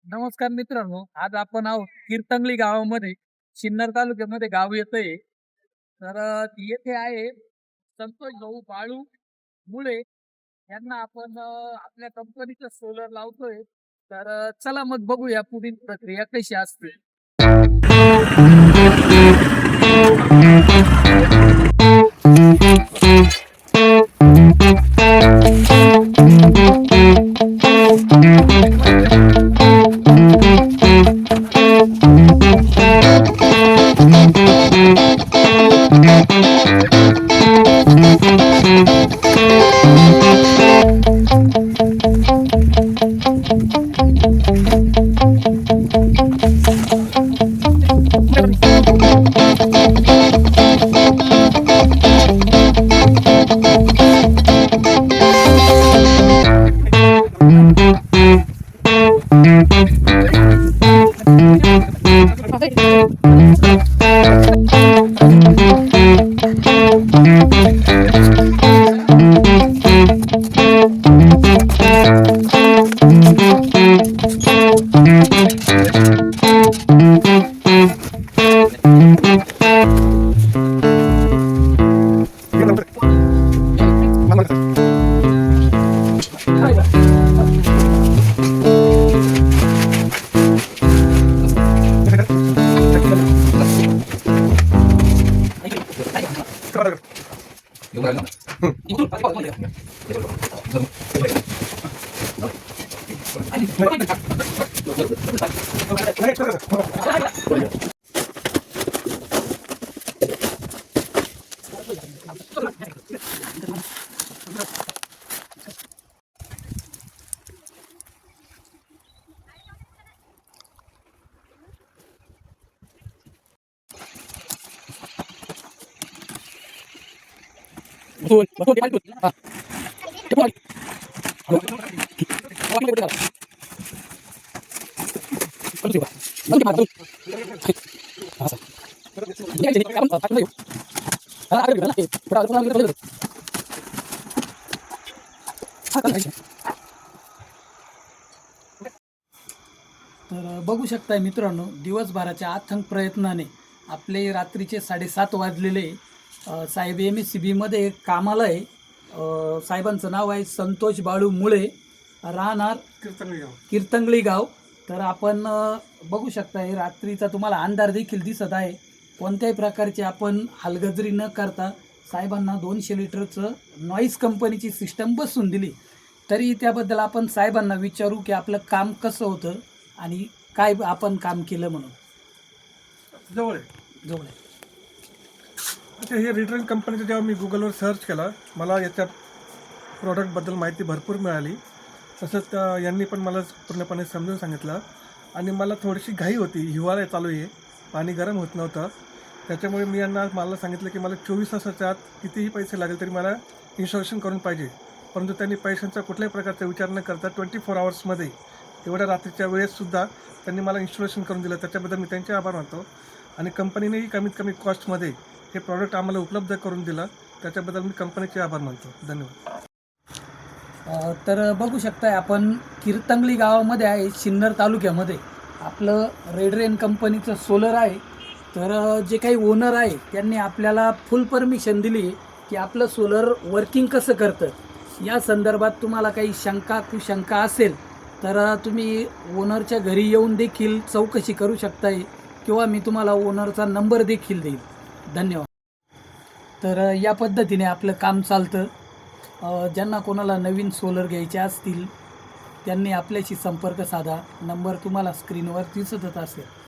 नमस्कार मित्रांनो, आज आपण आहोत कीर्तंगली गावामध्ये. सिन्नर तालुक्यामध्ये गाव येतंय. येथे आहे संतोष भाऊ बाळू मुळे यांना आपण आपल्या कंपनीचं सोलर लावतोय. चला मग बघूया पुढील प्रक्रिया कशी असते. Betul, betul dia betul. Ah. Cepat. Awak ni betul. Betul juga. Betul betul. Masa. Ini jadi kapan tak tahu. Ada gitu lah. Berapa orang gitu betul. तर बघू शकताय मित्रांनो, दिवसभराच्या अथक प्रयत्नाने आपले रात्रीचे 7:30 वाजलेले. साहेब MSCBमध्ये कामाला आहे. साहेबांचं नाव आहे संतोष बाळू मुळे, राहणार कीर्तंगली गाव. तर आपण बघू शकताय रात्रीचा तुम्हाला अंधार देखील दिसत आहे. कोणत्याही प्रकारची आपण हलगर्जी न करता साहेबांना 200 लिटरचं नॉईस कंपनीची सिस्टम बसवून दिली. तरी त्याबद्दल आपण साहेबांना विचारू की आपलं काम कसं होतं आणि काय आपण काम केलं म्हणून. जवळ आहे. अच्छा, हे रिटर्न कंपनीचं जेव्हा मी गुगलवर सर्च केला, मला याच्या प्रॉडक्टबद्दल माहिती भरपूर मिळाली. तसंच यांनी पण मला पूर्णपणे समजून सांगितलं. आणि मला थोडीशी घाई होती, हिवाळा चालू आहे, पाणी गरम होत नव्हतं. त्याच्यामुळे मी मला सांगितलं की मला 24 तासाच्या आत कितीही पैसे लागेल तरी मला इन्स्टॉलेशन करून पाहिजे. परंतु त्यांनी पैशांचा कुठल्याही प्रकारचा विचार न करता 24 आवर्समध्ये एवढ्या रात्रीच्या वेळेससुद्धा त्यांनी मला इन्स्टॉलेशन करून दिलं. त्याच्याबद्दल मी त्यांचे आभार मानतो. आणि कंपनीनेही कमीत कमी कॉस्टमध्ये हे प्रॉडक्ट आम्हाला उपलब्ध करून दिलं. त्याच्याबद्दल मी कंपनीचे आभार मानतो. धन्यवाद. तर बघू शकताय आपण कीर्तंगली गावामध्ये आहे, सिन्नर तालुक्यामध्ये. आपलं रेडरेन कंपनीचं सोलर आहे. तर जे काही ओनर आहे त्यांनी आपल्याला फुल परमिशन दिली की आपलं सोलर वर्किंग कसं करतं. या संदर्भात तुम्हाला काही कुशंका असेल तर तुम्ही ओनरच्या घरी येऊन देखील चौकशी करू शकताय किंवा मी तुम्हाला ओनरचा नंबर देखील देईल. धन्यवाद. तर या पद्धतीने आपलं काम चालतं. ज्यांना कोणाला नवीन सोलर घ्यायचे असतील त्यांनी आपल्याशी संपर्क साधा. नंबर तुम्हाला स्क्रीनवर दिसतच असेल.